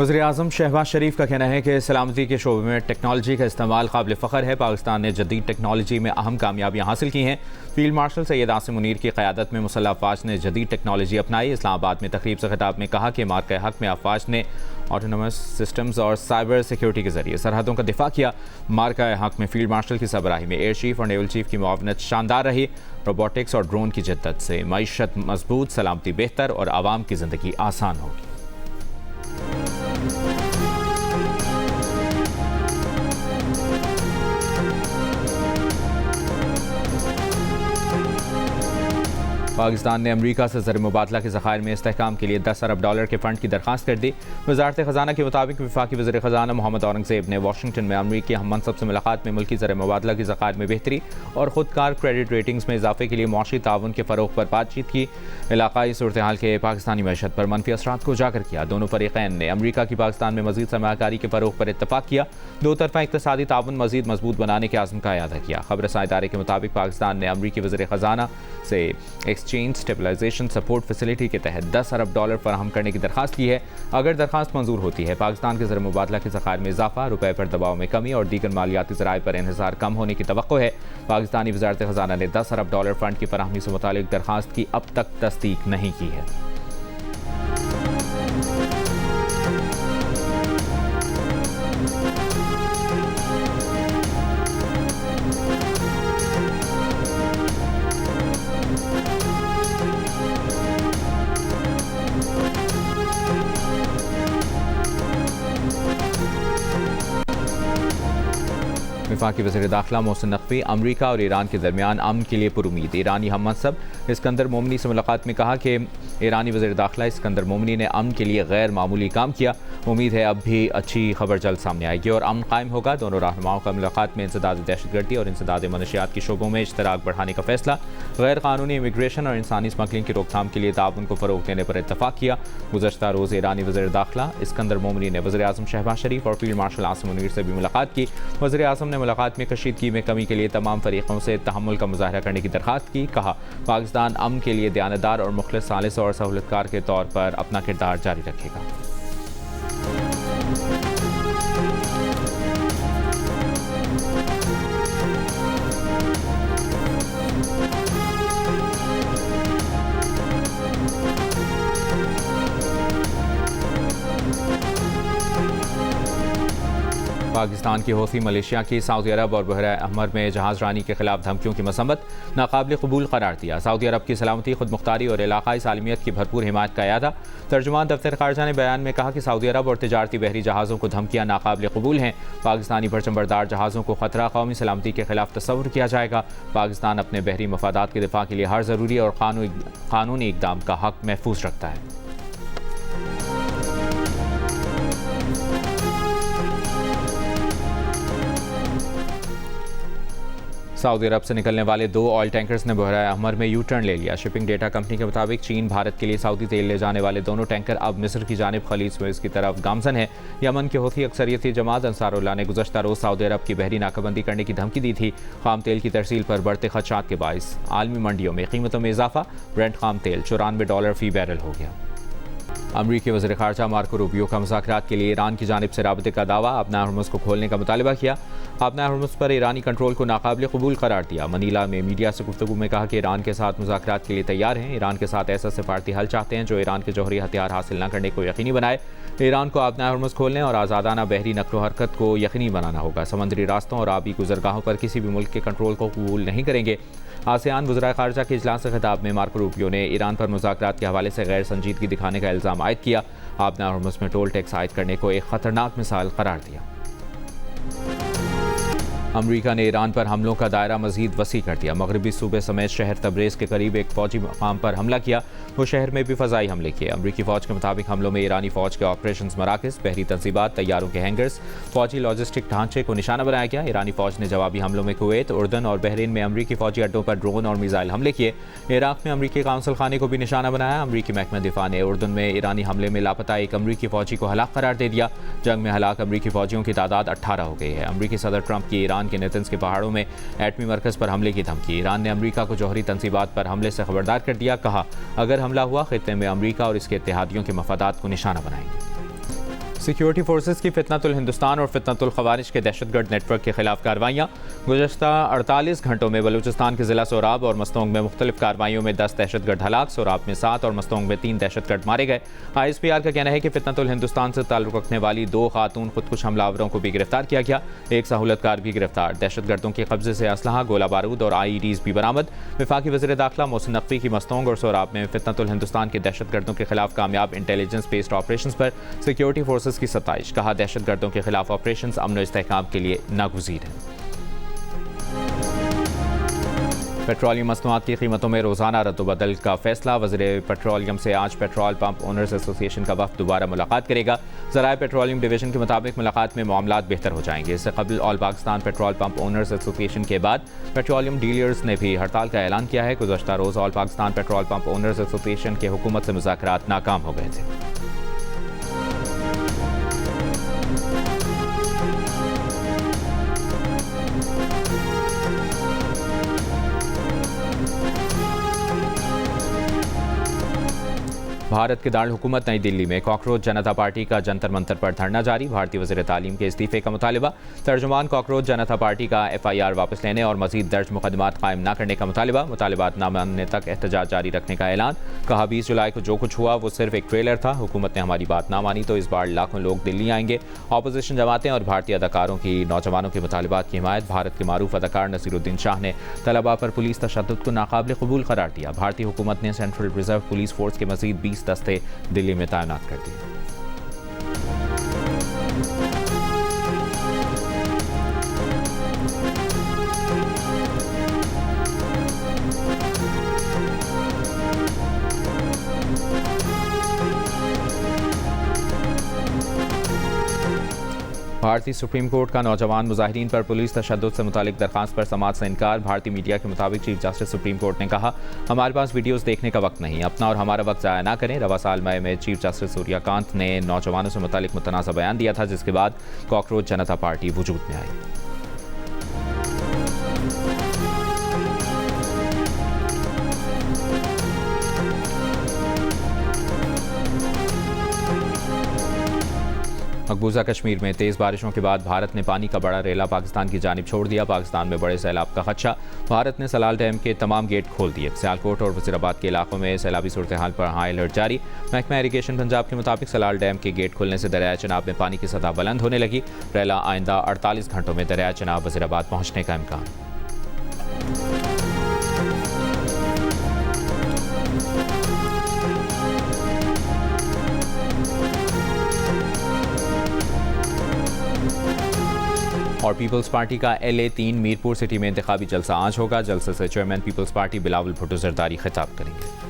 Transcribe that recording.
वज़ीर-ए-आज़म शहबाज शरीफ का कहना है कि सलामती के शोबे में टेक्नोलॉजी का इस्तेमाल काबिल फ़ख्र है। पाकिस्तान ने जदीद टेक्नोलॉजी में अहम कामयाबियाँ हासिल की हैं। फील्ड मार्शल सैयद आसिम मुनीर की क़यादत में मुसल्लह अफ़वाज ने जदीद टेक्नोलॉजी अपनाई। इस्लामाबाद में तकरीब से खिताब में कहा कि मार्के हक़ में अफ़वाज ने ऑटोनमस सिस्टम्स और साइबर सिक्योरिटी के ज़रिए सरहदों का दिफा किया। मार्के हक़ में फील्ड मार्शल की सरबराही में एयर चीफ और नेवल चीफ की मुआवनत शानदार रही। रोबोटिक्स और ड्रोन की जिद्दत से मईशत मजबूत, सलामती बेहतर और आवाम की ज़िंदगी आसान होगी। पाकिस्तान ने अमरीका से ज़र मुबादला के ज़खायर में इस्तेहकाम के लिए $10 अरब के फ़ंड की दरख्वास्त कर दी। वज़ारत ख़जाना के मुताबिक वफाकी वज़ीर ख़जाना मोहम्मद औरंगज़ेब ने वाशिंगटन में अमरीकी हम मनसब से मुलाकात में मुल्की ज़र मुबादला के ज़खायर में बेहतरी और ख़ुदकार क्रेडिट रेटिंग्स में इजाफे के लिए मुआशी ताउन के फ़रोग़ पर बातचीत की। इलाक़ाई सूरत हाल के पाकिस्तानी मईशत पर मनफी असरात को उजागर किया। दोनों फ़रीक़ैन ने अमरीका की पाकिस्तान में मज़ीद सरमायाकारी के फ़रोग़ पर इत्तफ़ाक़ किया। दो तरफ़ा इक़्तिसादी ताउन मज़ीद मजबूत बनाने के आज़म का अयादा किया। ख़बर रसां इदारे के मुताबिक पाकिस्तान ने अमरीकी वज़ीर ख़जाना से एक्सचेंज स्टेबलाइजेशन सपोर्ट फैसिलिटी के तहत $10 अरब फराहम करने की दरख्वास्त की है। अगर दरख्वास्त मंजूर होती है, पाकिस्तान के ज़र मुबादला के ज़खायर में इजाफा, रुपये पर दबाव में कमी और दीगर मालियाती ज़राए पर इन्हिसार कम होने की तवक्को है। पाकिस्तानी वज़ारत ख़जाना ने $10 अरब फ़ंड की फराहमी से मुतालिक दरख्वास्त की अब तक तस्दीक नहीं की है। वफाकी वज़ीर दाखिला मोहसिन नकवी अमरीका और ईरान के दरमियान अमन के लिए पुरुमीद। ईरानी हम मनसब इस्कंदर मोमनी से मुलाकात में कहा कि ईरानी वज़ीर दाखिला इस्कंदर मोमनी ने अमन के लिए गैर मामूली काम किया। उम्मीद है अब भी अच्छी खबर जल्द सामने आएगी और अमन कायम होगा। दोनों रहनुमाओं का मुलाकात में इंसदाद दहशतगर्दी और इंसदाद मनशियात के शोबों में इश्तराक बढ़ाने का फैसला, गैर कानूनी इमिग्रेशन और इंसानी स्मगलिंग की रोकथाम के लिए ताउन को फ़रोग़ देने पर इत्तफ़ाक़ किया। गुज़श्ता रोज़ ईरानी वज़ीर दाखिला इस्कंदर मोमनी ने वज़ीर-ए-आज़म शहबाज शरीफ और फील्ड मार्शल आसिम मुनीर से भी मुलाकात की। वज़ीर-ए-आज़म ने मुलाकात में कशीदगी में कमी के लिए तमाम फ़रीक़ों से तहम्मुल का मुज़ाहरा करने की दरख्वास्त की। कहा, पाकिस्तान अमन के लिए दयानतदार और मुख़लिस, सालिस और सहूलतकार के तौर पर अपना किरदार जारी रखेगा। पाकिस्तान की हौथी मलेशिया की सऊदी अरब और बहर अहमर में जहाज़ रानी के खिलाफ धमकियों की मसम्मत नाकाबिल कबूल करार दिया। सऊदी अरब की सलामती, खुद मुख्तारी और इलाकाई सालमियत की भरपूर हिमायत का अयादा। तर्जुमान दफ्तर ख़ारजा ने बयान में कहा कि सऊदी अरब और तिजारती बहरी जहाज़ों को धमकियाँ नाकाबिल कबूल हैं। पाकिस्तानी परचमबरदार जहाज़ों को खतरा कौमी सलामती के खिलाफ तस्वुर किया जाएगा। पाकिस्तान अपने बहरी मफादात के दिफा के लिए हर ज़रूरी और कानूनी इक़दाम का हक़ महफूज रखता है। सऊदी अरब से निकलने वाले 2 ऑयल टैंकर्स ने बहर अहमर में यू टर्न ले लिया। शिपिंग डेटा कंपनी के मुताबिक चीन भारत के लिए सऊदी तेल ले जाने वाले दोनों टैंकर अब मिस्र की जानिब खलीज सुएज़ की तरफ गामजन है। यमन की हौथी अक्सरियती जमात अंसारुल्लाह ने गुज़श्ता रोज़ सऊदी अरब की बहरी नाकाबंदी करने की धमकी दी थी। खाम तेल की तरसील पर बढ़ते खदशात के बाइस आलमी मंडियों में कीमतों में इजाफा। ब्रेंट खाम तेल $94 फ़ी बैरल हो गया। अमरीकी वज़ीर ख़ारजा मार्को रूबियो का मुज़ाकरात के लिए ईरान की जानिब से राबते का दावा। आपना हर्मुज़ को खोलने का मुतालबा किया। आपना हर्मुज़ पर ईरानी कंट्रोल को नाकाबिल कबूल करार दिया। मनीला में मीडिया से गुफ्तगू में कहा कि ईरान के साथ मुज़ाकरात के लिए तैयार हैं। ईरान के साथ ऐसा सिफारती हल चाहते हैं जो ईरान के जौहरी हथियार हासिल न करने को यकीनी बनाए। ईरान को आपना हर्मुज़ खोलने और आज़ादाना बहरी नक़्ल हरकत को यकीनी बनाना होगा। समंदरी रास्तों और आबी गुज़रगाहों पर किसी भी मुल्क के कंट्रोल को कबूल नहीं करेंगे। आसियान वज़राए ख़ारजा के इजलास से खिताब में मार्को रूबियो ने ईरान पर मुज़ाकरात के हवाले से गैर संजीदगी दिखाने का इल्ज़ाम आयद किया। आपना हर्मुज़ में टोल टैक्स आयद करने को एक ख़तरनाक मिसाल करार दिया। अमरीका ने ईरान पर हमलों का दायरा मज़ीद वसी कर दिया। मगरबी सूबे समेत शहर तब्रेज़ के करीब एक फ़ौजी मकाम पर हमला किया। वो शहर में भी फ़ज़ाई हमले किए। अमरीकी फ़ौज के मुताबिक हमलों में ईरानी फ़ौज के ऑपरेशन मराकज़, बहरी तंजीबात, तैयारों के हैंगर्स, फ़ौजी लॉजिस्टिक ढांचे को निशाना बनाया गया। ईरानी फ़ौज ने जवाबी हमलों में कुवैत, उर्दन और बहरीन में अमरीकी फ़ौजी अड्डों पर ड्रोन और मिसाइल हमले किए। इराक़ में अमरीकी काउंसिल खाने को भी निशाना बनाया। अमरीकी महकमा दिफा ने उर्दन में ईरानी हमले में लापता एक अमरीकी फ़ौजी को हलाक करार दे दिया। जंग में हलाक अमरीकी फ़ौजियों की तादाद 18 हो गई है। अमरीकी सदर ट्रंप की ईरान के नेतन्स के पहाड़ों में एटमी मरकज़ पर हमले की धमकी। ईरान ने अमरीका को जौहरी तंसीबात पर हमले से खबरदार कर दिया। कहा, अगर हमला हुआ खित्ते में अमरीका और इसके इत्तेहादियों के मफादात को निशाना बनाएंगे। सिक्योरिटी फोर्सेस की फितनतुल हिंदुस्तान और फितनतुल खवारिज के दहशतगर्द नेटवर्क के खिलाफ कार्रवाइयाँ। गुज़श्ता 48 घंटों में बलूचिस्तान के ज़िला सोराब और मस्तोंग में मुख्तलिफ कार्रवाइयों में 10 दहशतगर्द हलाक, सोराब में 7 और मस्तोंग में 3 दहशतगर्द मारे गए। ISPR का कहना है कि फितनतुल हिंदुस्तान से ताल्लुक़ रखने वाली 2 खातून खुदकुश हमलावरों को भी गिरफ्तार किया गया, एक सहूलतकार भी गिरफ्तार। दहशतगर्दों के कब्जे से असलहा, गोला बारूद और IEDs भी बरामद। वफाकी वज़ीर दाखिला मोहसिन नकवी की मस्तोंग और सोराब में फितनतुल हिंदुस्तान के दहशतगर्दों के खिलाफ कामयाब इंटेलिजेंस बेस्ड ऑपरेशन पर सिक्योरिटी फोर्सेस की सताइश। कहा, दहशतगर्दों के खिलाफ ऑपरेशंस अमन और इस्तेहकाम के लिए नागुज़ीर हैं। पेट्रोलियम मसनूआत की कीमतों में रोज़ाना रद्दबदल का फैसला। वज़ीर पेट्रोलियम से आज पेट्रोल पंप ओनर्स एसोसिएशन का वफ़द दोबारा मुलाकात करेगा। ज़राए पेट्रोलियम डिवीज़न के मुताबिक मुलाकात में मामलात बेहतर हो जाएंगे। इससे कबल all Pakistan petrol pump owners association के बाद पेट्रोलियम डीलर्स ने भी हड़ताल का ऐलान किया है। गुज़श्ता रोज़ all Pakistan petrol pump owners association के हुकूमत से मुज़ाकरात नाकाम हो गए थे। भारत के दारुल हुकूमत नई दिल्ली में कॉकरोच जनता पार्टी का जंतर मंतर पर धरना जारी। भारतीय वज़ीर तालीम के इस्तीफे का मुतालिबा। तर्जुमान कॉकरोच जनता पार्टी का FIR वापस लेने और मजीद दर्ज मुकदमात कायम न करने का मुतालिबा। मुतालिबात न मानने तक एहतजाज जारी रखने का ऐलान। कहा, 20 जुलाई को जो कुछ हुआ वो सिर्फ एक ट्रेलर था। हुकूमत ने हमारी बात ना मानी तो इस बार लाखों लोग दिल्ली आएंगे। अपोजिशन जमातें और भारतीय अदाकारों की नौजवानों के मुतालिबात की हिमायत। भारत के मारूफ अदाकार नसीरुद्दीन शाह ने तलबा पर पुलिस तशद्दुद को नाकाबिल कबूल करार दिया। भारतीय हुकूमत ने सेंट्रल रिजर्व पुलिस फोर्स के मजीद 20 दस्ते दिल्ली में तैनात कर दिए। भारतीय सुप्रीम कोर्ट का नौजवान मुजाहिरीन पर पुलिस तशद्दुद से मुतालिक दरख्वास्त पर समाअत से इनकार। भारतीय मीडिया के मुताबिक चीफ जस्टिस सुप्रीम कोर्ट ने कहा, हमारे पास वीडियोस देखने का वक्त नहीं, अपना और हमारा वक्त ज़ाया ना करें। रवा साल मई में चीफ जस्टिस सूर्यकांत ने नौजवानों से मुतालिक मुतनाज़ा बयान दिया था, जिसके बाद कॉकरोच जनता पार्टी वजूद में आई। मकबूजा कश्मीर में तेज़ बारिशों के बाद भारत ने पानी का बड़ा रेला पाकिस्तान की जानिब छोड़ दिया। पाकिस्तान में बड़े सैलाब का खदशा। भारत ने सलाल डैम के तमाम गेट खोल दिए। सियालकोट और वज़ीराबाद के इलाकों में सैलाबी सूरत हाल पर हाई अलर्ट जारी। महकमा इरीगेशन पंजाब के मुताबिक सलाल डैम के गेट खुलने से दरियाए चनाब में पानी की सतह बुलंद होने लगी। रेला आइंदा 48 घंटों में दरियाए चनाब वज़ीराबाद पहुँचने का इम्कान। और पीपल्स पार्टी का LA-3 मीरपुर सिटी में इंतखाबी जलसा आज होगा। जलसे से चेयरमैन पीपल्स पार्टी बिलावल भुट्टो जरदारी खिताब करेंगे।